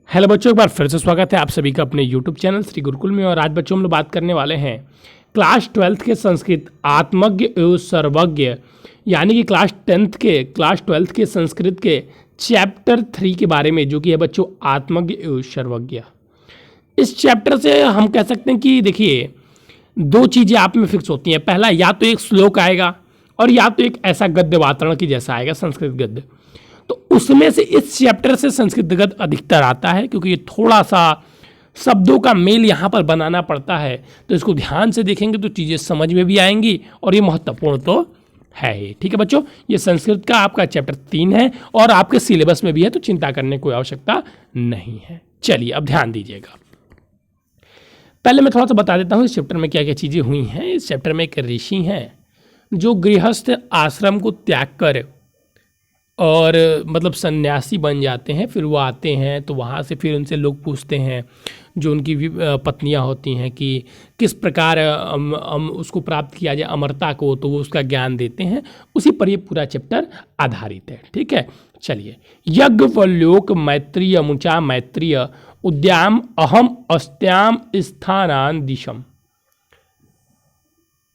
Hello बच्चों, एक बार फिर से स्वागत है आप सभी का अपने यूट्यूब चैनल श्री गुरुकुल में। और आज बच्चों हम लोग बात करने वाले हैं क्लास 12th के संस्कृत आत्मज्ञ एवं सर्वज्ञ, यानी कि क्लास 12th के संस्कृत के चैप्टर 3 के बारे में, जो कि है बच्चों आत्मज्ञ एवं सर्वज्ञ। इस चैप्टर से हम कह सकते हैं कि देखिए दो चीज़ें आप में फिक्स होती हैं। पहला, या तो एक श्लोक आएगा और या तो एक ऐसा गद्य वातरण की जैसा आएगा संस्कृत गद्य। तो उसमें से इस चैप्टर से संस्कृत गद्य अधिकतर आता है, क्योंकि ये थोड़ा सा शब्दों का मेल यहाँ पर बनाना पड़ता है। तो इसको ध्यान से देखेंगे तो चीज़ें समझ में भी आएंगी और ये महत्वपूर्ण तो है ही। ठीक है बच्चों, ये संस्कृत का आपका चैप्टर 3 है और आपके सिलेबस में भी है, तो चिंता करने की कोई आवश्यकता नहीं है। चलिए अब ध्यान दीजिएगा। पहले मैं थोड़ा सा बता देता हूँ इस चैप्टर में क्या क्या चीज़ें हुई हैं। इस चैप्टर में एक ऋषि हैं जो गृहस्थ आश्रम को त्याग कर और मतलब सन्यासी बन जाते हैं। फिर वो आते हैं तो वहाँ से फिर उनसे लोग पूछते हैं, जो उनकी पत्नियाँ होती हैं, कि किस प्रकार उसको प्राप्त किया जाए अमरता को, तो वो उसका ज्ञान देते हैं। उसी पर ये पूरा चैप्टर आधारित है। ठीक है, चलिए। यज्ञ वल्योक मैत्रीय अमुचा मैत्रीय उद्याम अहम अस्त्याम स्थानान दिशम।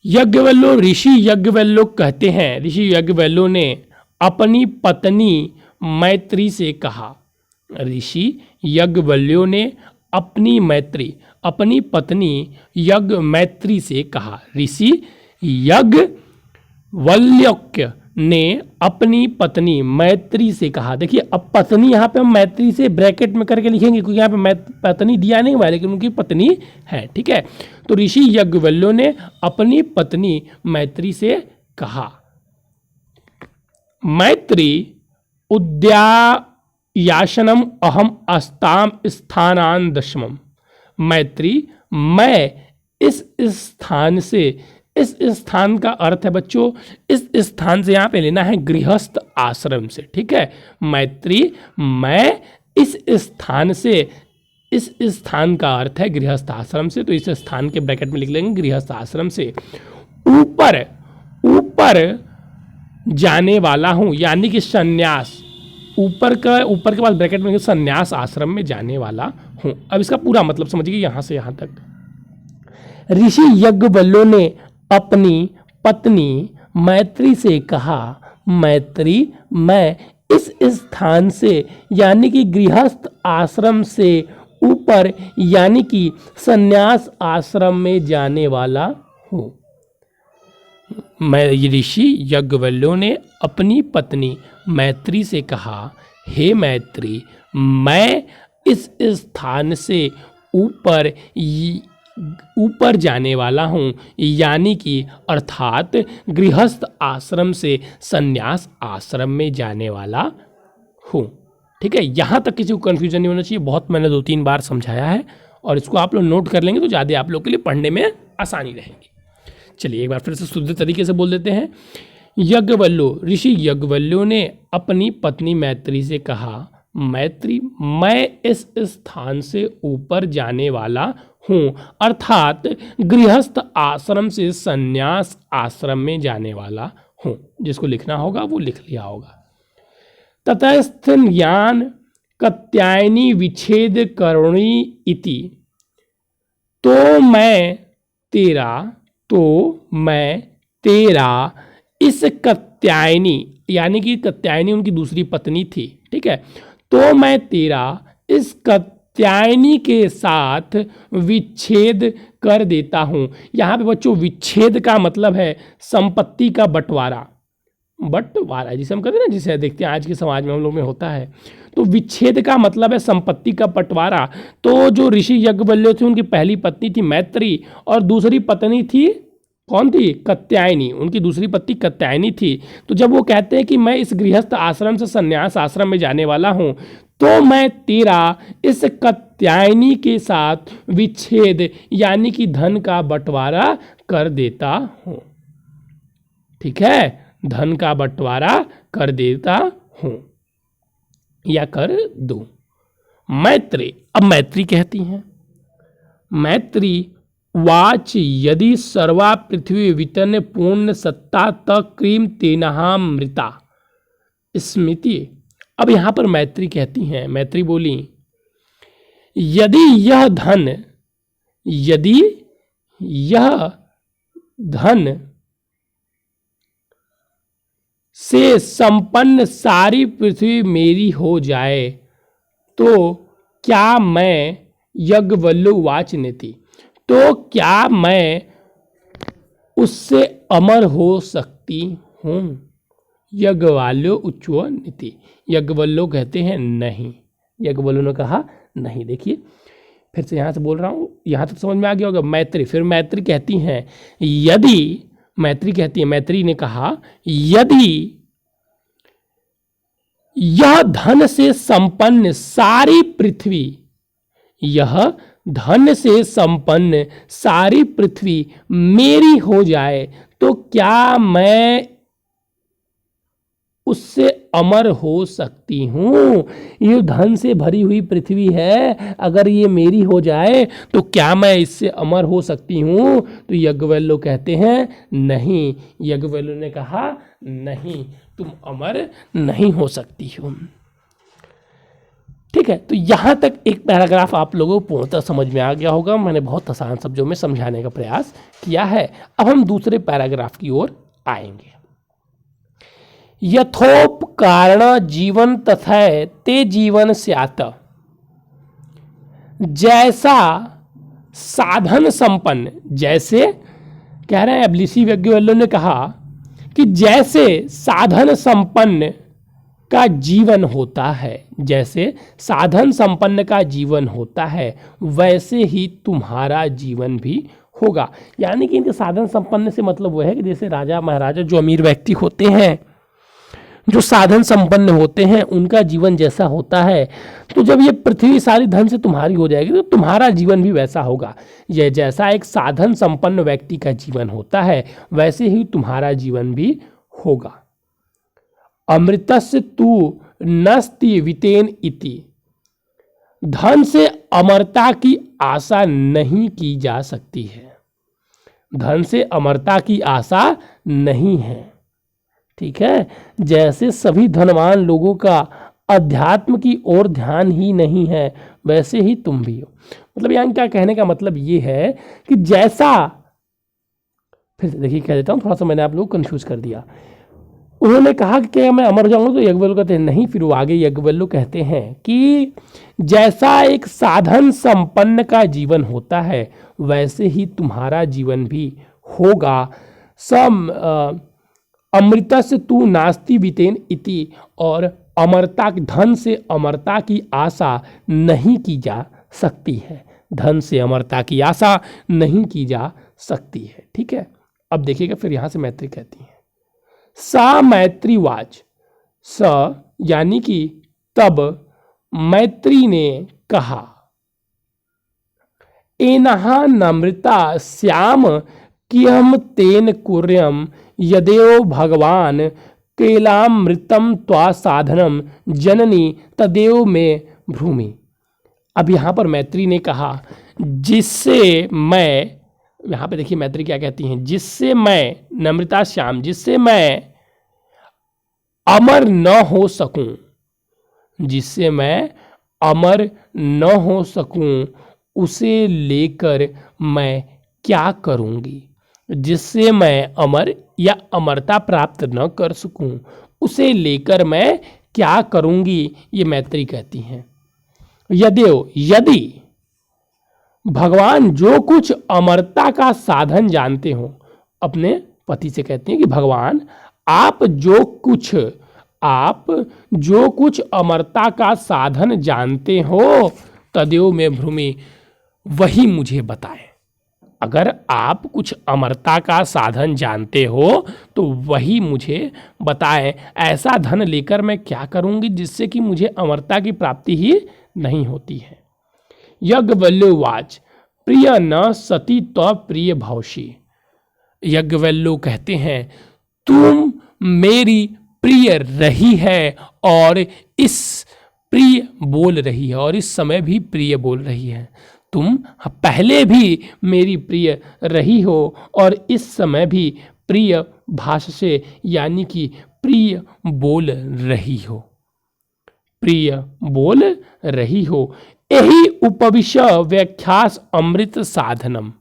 यज्ञवल्लो, ऋषि यज्ञवल्लो कहते हैं, ऋषि यज्ञवल्लो ने अपनी पत्नी मैत्री से कहा। ऋषि यज्ञवल्यो ने अपनी पत्नी यज्ञ मैत्री से कहा। ऋषि यज्ञवल्क्य ने अपनी पत्नी मैत्री से कहा। देखिए अब पत्नी यहाँ पे हम मैत्री से ब्रैकेट में करके लिखेंगे, क्योंकि यहाँ पे पत्नी दिया नहीं हुआ है, लेकिन उनकी पत्नी है। ठीक है, तो ऋषि यज्ञवल्क्य ने अपनी पत्नी मैत्री से कहा। मैत्री उद्यायासनम अहम अस्ताम स्थानान दशमम। मैत्री, मैं इस स्थान से, इस स्थान का अर्थ है बच्चों, इस स्थान से यहाँ पे लेना है गृहस्थ आश्रम से। ठीक है, मैत्री, मैं इस स्थान से, इस स्थान का अर्थ है गृहस्थ आश्रम से, तो इस स्थान के ब्रैकेट में लिख लेंगे गृहस्थ आश्रम से ऊपर जाने वाला हूँ, यानी कि संन्यास, ऊपर के बाद ब्रैकेट में संन्यास आश्रम में जाने वाला हूँ। अब इसका पूरा मतलब समझिए यहाँ से यहाँ तक। ऋषि यज्ञवल्क्य ने अपनी पत्नी मैत्री से कहा, मैत्री, मैं इस स्थान से, यानी कि गृहस्थ आश्रम से ऊपर, यानी कि संन्यास आश्रम में जाने वाला हूँ। ऋषि यज्ञवल्क्य ने अपनी पत्नी मैत्री से कहा, हे मैत्री, मैं इस स्थान से ऊपर जाने वाला हूँ, यानी कि अर्थात गृहस्थ आश्रम से संन्यास आश्रम में जाने वाला हूँ। ठीक है, यहाँ तक किसी को कन्फ्यूजन नहीं होना चाहिए। बहुत मैंने 2-3 बार समझाया है और इसको आप लोग नोट कर लेंगे तो ज़्यादा आप लोग के लिए पढ़ने में आसानी रहेगी। चलिए एक बार फिर से शुद्ध तरीके से बोल देते हैं। यज्ञवल्क्य, ऋषि यज्ञवल्क्य ने अपनी पत्नी मैत्री से कहा, मैत्री, मैं इस स्थान से ऊपर जाने वाला हूँ, अर्थात गृहस्थ आश्रम से संन्यास आश्रम में जाने वाला हूँ। जिसको लिखना होगा वो लिख लिया होगा। ततस्थ ज्ञान कत्यायनी विच्छेद करुणी इति। तो मैं तेरा इस कत्यायनी, यानी कि कत्यायनी उनकी दूसरी पत्नी थी। ठीक है, तो मैं तेरा इस कत्यायनी के साथ विच्छेद कर देता हूँ। यहाँ पे बच्चों विच्छेद का मतलब है संपत्ति का बंटवारा, जिसे हम कहते हैं ना, जिसे देखते हैं आज के समाज में हम लोग में होता है। तो विच्छेद का मतलब है संपत्ति का बंटवारा। तो जो ऋषि यज्ञवल्क्य थे उनकी पहली पत्नी थी मैत्री और दूसरी पत्नी थी, कौन थी? कत्यायनी। उनकी दूसरी पत्नी कत्यायनी थी। तो जब वो कहते हैं कि मैं इस गृहस्थ आश्रम से संन्यास आश्रम में जाने वाला हूँ, तो मैं तेरा इस कत्यायनी के साथ विच्छेद, यानी कि धन का बंटवारा कर देता हूँ। ठीक है, धन का बंटवारा कर देता हूँ या कर दूं। मैत्री, अब मैत्री कहती हैं, मैत्री वाच यदि सर्वा पृथ्वी वितन पूर्ण सत्ता तक्रीम तेनहा मृता स्मृति। अब यहाँ पर मैत्री कहती हैं, मैत्री बोली यदि यह धन से संपन्न सारी पृथ्वी मेरी हो जाए तो क्या मैं याज्ञवल्क्य नेति, तो क्या मैं उससे अमर हो सकती हूँ। याज्ञवल्क्य उच्चो नीति, याज्ञवल्क्य कहते हैं नहीं, याज्ञवल्क्य ने कहा नहीं। देखिए फिर से यहाँ से बोल रहा हूँ, यहाँ तक समझ में आ गया होगा। मैत्री, फिर मैत्री कहती हैं यदि, मैत्री ने कहा यदि यह धन से संपन्न सारी पृथ्वी, यह धन से संपन्न सारी पृथ्वी मेरी हो जाए तो क्या मैं उससे अमर हो सकती हूँ। ये धन से भरी हुई पृथ्वी है, अगर ये मेरी हो जाए तो क्या मैं इससे अमर हो सकती हूँ। तो याज्ञवल्क्य कहते हैं नहीं, याज्ञवल्क्य ने कहा नहीं, तुम अमर नहीं हो सकती हो। ठीक है, तो यहाँ तक एक पैराग्राफ आप लोगों को पूर्णतः समझ में आ गया होगा। मैंने बहुत आसान शब्दों में समझाने का प्रयास किया है। अब हम दूसरे पैराग्राफ की ओर आएंगे। यथोपकारण जीवन तथा ते जीवन स्यात्, जैसा साधन संपन्न, जैसे कह रहे हैं अब ऋषि याज्ञवल्क्य ने कहा कि जैसे साधन संपन्न का जीवन होता है, जैसे साधन संपन्न का जीवन होता है वैसे ही तुम्हारा जीवन भी होगा। यानी कि इनके साधन संपन्न से मतलब वह है कि जैसे राजा महाराजा जो अमीर व्यक्ति होते हैं, जो साधन संपन्न होते हैं, उनका जीवन जैसा होता है, तो जब ये पृथ्वी सारी धन से तुम्हारी हो जाएगी तो तुम्हारा जीवन भी वैसा होगा। यह जैसा एक साधन संपन्न व्यक्ति का जीवन होता है वैसे ही तुम्हारा जीवन भी होगा। अमृतस्य तु नस्ति वितेन इति, धन से अमरता की आशा नहीं की जा सकती है, धन से अमरता की आशा नहीं है। ठीक है, जैसे सभी धनवान लोगों का अध्यात्म की ओर ध्यान ही नहीं है वैसे ही तुम भी हो। मतलब यहाँ क्या कहने का मतलब ये है कि जैसा, फिर देखिए कह देता हूँ, थोड़ा सा मैंने आप लोग को कंफ्यूज कर दिया। उन्होंने कहा कि क्या मैं अमर जाऊंगा, तो याज्ञवल्क्य कहते हैं नहीं। फिर वो आगे याज्ञवल्क्य कहते हैं कि जैसा एक साधन संपन्न का जीवन होता है वैसे ही तुम्हारा जीवन भी होगा। अमृतस्य तु नास्ति वितेन इति, और अमरता, धन से अमरता की आशा नहीं की जा सकती है, धन से अमरता की आशा नहीं की जा सकती है। ठीक है, अब देखिएगा फिर यहाँ से मैत्री कहती है सा मैत्रीवाच, स यानी कि तब मैत्री ने कहा एनहा नमृता श्याम कियम तेन कुर्यम यदेव भगवान केलामृतम त्वा साधनम जननी तदेव में भ्रूमि। अब यहाँ पर मैत्री ने कहा जिससे मैं, यहाँ पे देखिए मैत्री क्या कहती हैं, जिससे मैं, नम्रता श्याम, जिससे मैं अमर न हो सकूं, जिससे मैं अमर न हो सकूं उसे लेकर मैं क्या करूंगी, जिससे मैं अमर या अमरता प्राप्त न कर सकूं उसे लेकर मैं क्या करूंगी, ये मैत्री कहती हैं। यदि भगवान जो कुछ अमरता का साधन जानते हो, अपने पति से कहती हैं कि भगवान आप जो कुछ अमरता का साधन जानते हो तदेव में भ्रूमि, वही मुझे बताएं। अगर आप कुछ अमरता का साधन जानते हो तो वही मुझे बताएं। ऐसा धन लेकर मैं क्या करूंगी जिससे कि मुझे अमरता की प्राप्ति ही नहीं होती है। याज्ञवल्क्यवाच प्रिय न सती तो प्रिय भवशी। याज्ञवल्क्य कहते हैं तुम मेरी प्रिय रही है और इस प्रिय बोल रही है, और इस समय भी प्रिय बोल रही है। तुम पहले भी मेरी प्रिय रही हो और इस समय भी प्रिय भाषा से यानी कि प्रिय बोल रही हो। प्रिय बोल रही हो। यही उपविश व्याख्यास अमृत साधनम।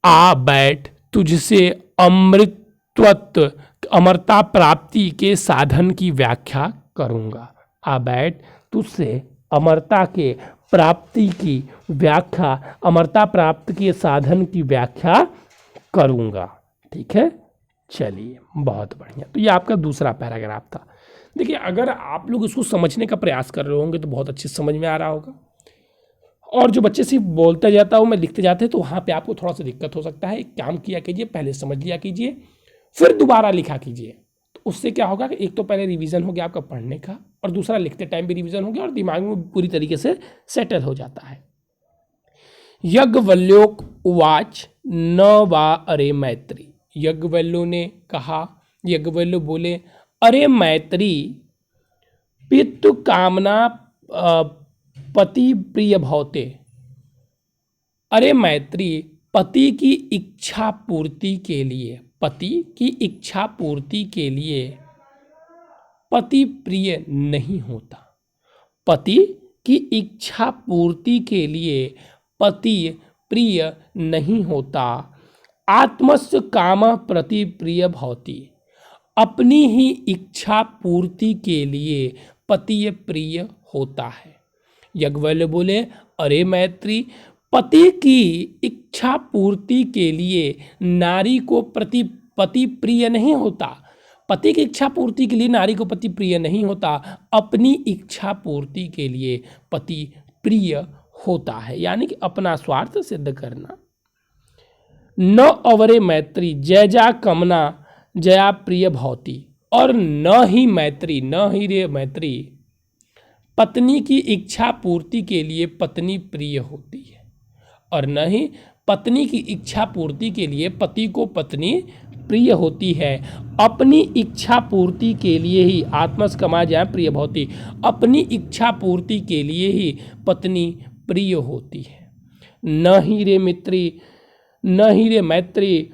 आ बैठ तुझसे अमृतत्व अमरता प्राप्ति के साधन की व्याख्या करूंगा। आ बैठ तुझसे अमरता के प्राप्ति की व्याख्या, अमरता प्राप्त के साधन की व्याख्या करूंगा। ठीक है, चलिए बहुत बढ़िया। तो ये आपका दूसरा पैराग्राफ था। देखिए, अगर आप लोग इसको समझने का प्रयास कर रहे होंगे तो बहुत अच्छे से समझ में आ रहा होगा, और जो बच्चे सिर्फ बोलता जाता हूँ मैं लिखते जाते हैं तो वहाँ पे आपको थोड़ा सा दिक्कत हो सकता है। एक काम किया कीजिए, पहले समझ लिया कीजिए, फिर दोबारा लिखा कीजिए। तो उससे क्या होगा कि एक तो पहले रिवीजन हो गया आपका पढ़ने का, और दूसरा लिखते टाइम भी रिवीजन हो गया और दिमाग में पूरी तरीके से सेटल हो जाता है। यज्ञवल्क्योक उवाच न वा अरे मैत्री। यज्ञवल्क्य ने कहा, यज्ञवल्क्य बोले, अरे मैत्री, पितु कामना पति प्रिय भवते। अरे मैत्री, पति की इच्छा पूर्ति के लिए, पति की इच्छा पूर्ति के लिए पति प्रिय नहीं होता। पति की इच्छा पूर्ति के लिए पति प्रिय नहीं होता। आत्मस्य काम प्रति प्रिय भवति। अपनी ही इच्छा पूर्ति के लिए पति प्रिय होता है। यज्ञवल्क्य बोले, अरे मैत्री, पति की इच्छा पूर्ति के लिए नारी को पति प्रिय नहीं होता। पति की इच्छा पूर्ति के लिए नारी को पति प्रिय नहीं होता, अपनी इच्छा पूर्ति के लिए पति प्रिय होता है, यानी कि अपना स्वार्थ सिद्ध करना। न अवरे मैत्री, जयजा कमना जया प्रिय भवती। और न ही मैत्री, न ही रे मैत्री, पत्नी की इच्छा पूर्ति के लिए पत्नी प्रिय होती है, और न ही पत्नी की इच्छा पूर्ति के लिए पति को पत्नी प्रिय होती है। अपनी इच्छा पूर्ति के लिए ही आत्मस कमा जाए प्रिय भवती। अपनी इच्छा पूर्ति के लिए ही पत्नी प्रिय होती है। न ही रे मित्री, न ही रे मैत्री,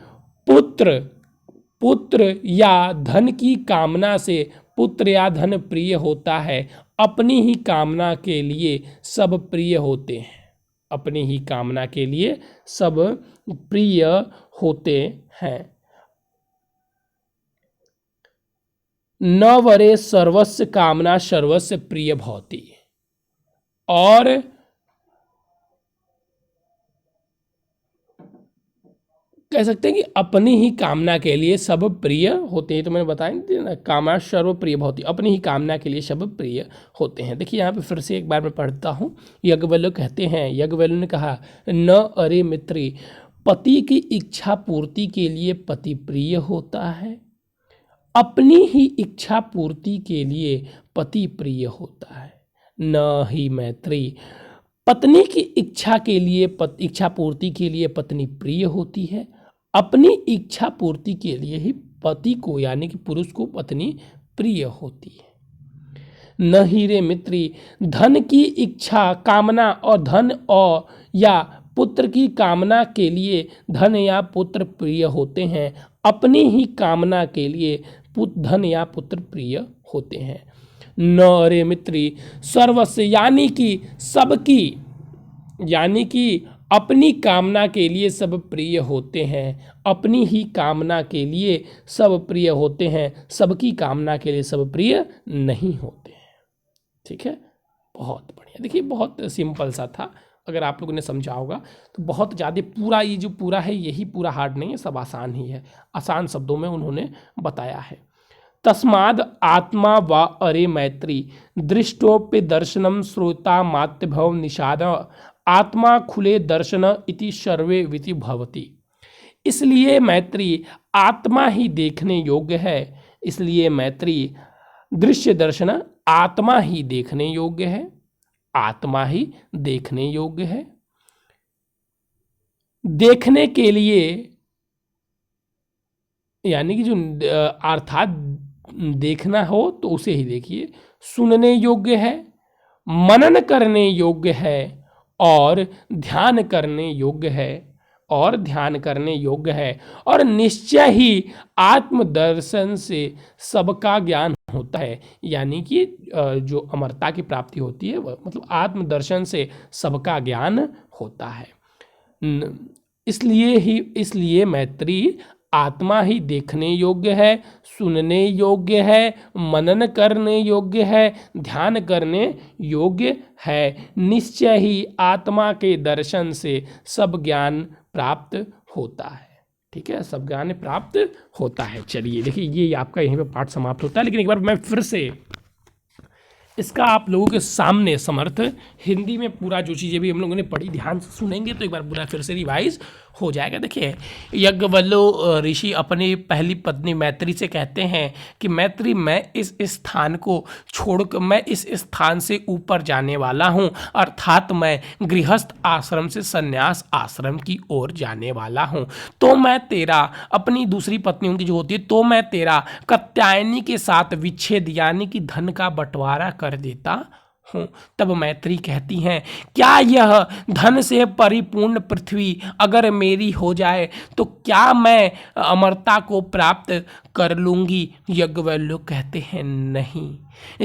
पुत्र या धन की कामना से पुत्र या धन प्रिय होता है। अपनी ही कामना के लिए सब प्रिय होते हैं। अपनी ही कामना के लिए सब प्रिय होते हैं। न वरे सर्वस्व कामना सर्वस्व प्रिय भवति। और कह सकते हैं कि अपनी ही कामना के लिए सब प्रिय होते हैं। तो मैंने बताया कामना सर्व प्रिय भवति, अपनी ही कामना के लिए सब प्रिय होते हैं। देखिए यहाँ पे फिर से एक बार मैं पढ़ता हूँ। यज्ञवल्क्य कहते हैं, यज्ञवल्क्य ने कहा, न अरे मित्री, पति की इच्छा पूर्ति के लिए पति प्रिय होता है, अपनी ही इच्छा पूर्ति के लिए पति प्रिय होता है। न ही मैत्री, पत्नी की इच्छा के लिए इच्छा पूर्ति के लिए पत्नी प्रिय होती है, अपनी इच्छा पूर्ति के लिए ही पति को यानी कि पुरुष को पत्नी प्रिय होती है। न ही रे मित्री, धन की इच्छा कामना और धन और या पुत्र की कामना के लिए धन या पुत्र प्रिय होते हैं, अपनी ही कामना के लिए धन या पुत्र प्रिय होते हैं। न रे मित्री, सर्वस्व यानी कि सबकी, यानी कि अपनी कामना के लिए सब प्रिय होते हैं, अपनी ही कामना के लिए सब प्रिय होते हैं, सबकी कामना के लिए सब प्रिय नहीं होते हैं। ठीक है, बहुत बढ़िया। देखिए बहुत सिंपल सा था, अगर आप लोगों ने समझा होगा तो बहुत ज़्यादा पूरा ये जो पूरा है यही पूरा हार्ड नहीं है, सब आसान ही है, आसान शब्दों में उन्होंने बताया है। तस्माद आत्मा वा अरे मैत्री, दृष्टोप्य दर्शनम श्रोता मात्यभव निषाद, आत्मा खुले दर्शन इति सर्वे विति भवति। इसलिए मैत्री आत्मा ही देखने योग्य है, इसलिए मैत्री दृश्य दर्शन आत्मा ही देखने योग्य है, आत्मा ही देखने योग्य है। देखने के लिए यानी कि जो अर्थात देखना हो तो उसे ही देखिए, सुनने योग्य है, मनन करने योग्य है और ध्यान करने योग्य है, और ध्यान करने योग्य है, और निश्चय ही आत्मदर्शन से सबका ज्ञान होता है, यानी कि जो अमरता की प्राप्ति होती है वह मतलब आत्मदर्शन से सबका ज्ञान होता है। इसलिए मैत्री आत्मा ही देखने योग्य है, सुनने योग्य है, मनन करने योग्य है, ध्यान करने योग्य है। निश्चय ही आत्मा के दर्शन से सब ज्ञान प्राप्त होता है। ठीक है, सब ज्ञान प्राप्त होता है। चलिए देखिए, ये आपका यहीं पे पाठ समाप्त होता है, लेकिन एक बार मैं फिर से इसका आप लोगों के सामने समर्थ हिंदी में पूरा जो चीज़ें भी हम लोगों ने पढ़ी ध्यान से सुनेंगे तो एक बार पूरा फिर से रिवाइज हो जाएगा। देखिए, याज्ञवल्क्य ऋषि अपनी पहली पत्नी मैत्री से कहते हैं कि मैत्री, मैं इस स्थान को छोड़कर मैं इस स्थान से ऊपर जाने वाला हूँ, अर्थात मैं गृहस्थ आश्रम से संन्यास आश्रम की ओर जाने वाला हूँ। तो मैं तेरा, अपनी दूसरी पत्नी उनकी जो होती है, तो मैं तेरा कात्यायनी के साथ विच्छेद यानी कि धन का बंटवारा कर देता हूँ। तब मैत्री कहती हैं, क्या यह धन से परिपूर्ण पृथ्वी अगर मेरी हो जाए तो क्या मैं अमरता को प्राप्त कर लूँगी? याज्ञवल्क्य कहते हैं, नहीं।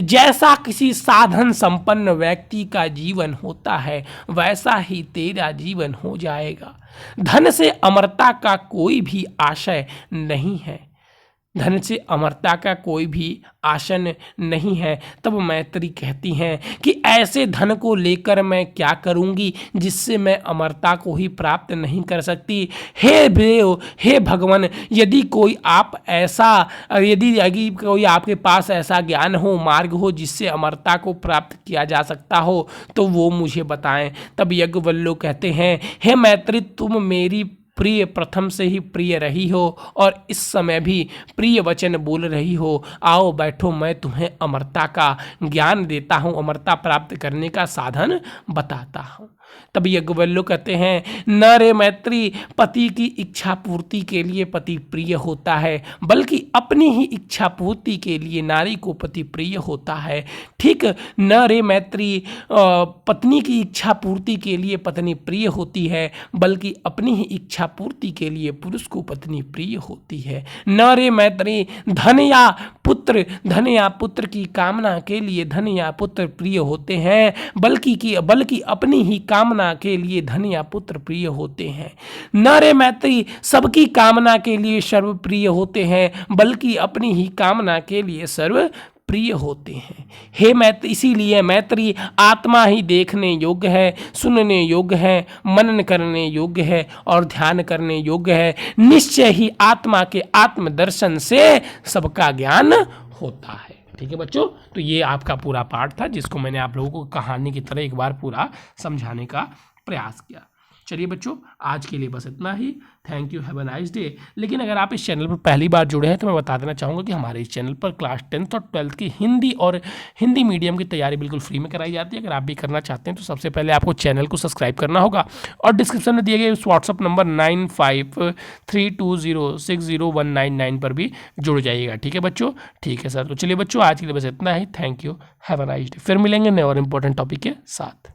जैसा किसी साधन संपन्न व्यक्ति का जीवन होता है वैसा ही तेरा जीवन हो जाएगा। धन से अमरता का कोई भी आशय नहीं है, धन से अमरता का कोई भी आशन नहीं है। तब मैत्री कहती हैं कि ऐसे धन को लेकर मैं क्या करूंगी जिससे मैं अमरता को ही प्राप्त नहीं कर सकती। हे देव, हे भगवान, यदि कोई आपके पास ऐसा ज्ञान हो, मार्ग हो जिससे अमरता को प्राप्त किया जा सकता हो तो वो मुझे बताएं। तब याज्ञवल्क्य कहते हैं, हे मैत्री, तुम मेरी प्रिय प्रथम से ही प्रिय रही हो और इस समय भी प्रिय वचन बोल रही हो। आओ बैठो, मैं तुम्हें अमरता का ज्ञान देता हूँ, अमरता प्राप्त करने का साधन बताता हूँ। तब याज्ञवल्क्य कहते हैं, न रे मैत्री, पति की इच्छा पूर्ति के लिए पति प्रिय होता है, बल्कि अपनी ही इच्छा पूर्ति के लिए नारी को पति प्रिय होता है। ठीक न रे मैत्री, पत्नी की इच्छा पूर्ति के लिए पत्नी प्रिय होती है, बल्कि अपनी ही इच्छा पूर्ति के लिए पुरुष को पत्नी प्रिय होती है। न रे मैत्री, धन या पुत्र की कामना के लिए धन या पुत्र प्रिय होते हैं, बल्कि अपनी ही कामना के लिए धन या पुत्र प्रिय होते हैं। न रे मैत्री, सबकी कामना के लिए सर्व प्रिय होते हैं, बल्कि अपनी ही कामना के लिए सर्व प्रिय होते हैं। हे मैत्री, इसीलिए मैत्री आत्मा ही देखने योग्य है, सुनने योग्य है, मनन करने योग्य है और ध्यान करने योग्य है। निश्चय ही आत्मा के आत्मदर्शन से सबका ज्ञान होता है। ठीक है बच्चों, तो ये आपका पूरा पाठ था जिसको मैंने आप लोगों को कहानी की तरह एक बार पूरा समझाने का प्रयास किया। चलिए बच्चों, आज के लिए बस इतना ही। Thank you, have a nice day. लेकिन अगर आप इस चैनल पर पहली बार जुड़े हैं तो मैं बता देना चाहूँगा कि हमारे इस चैनल पर क्लास 10th और 12th की हिंदी और हिंदी मीडियम की तैयारी बिल्कुल फ्री में कराई जाती है। अगर आप भी करना चाहते हैं तो सबसे पहले आपको चैनल को सब्सक्राइब करना होगा और डिस्क्रिप्शन में दिए गए उस व्हाट्सअप नंबर 9532060199 पर भी जुड़ जाइएगा। ठीक है बच्चों? ठीक है सर। तो चलिए बच्चों, आज के लिए बस इतना ही। Thank you, have a nice day. फिर मिलेंगे नए और इम्पोर्टेंट टॉपिक के साथ।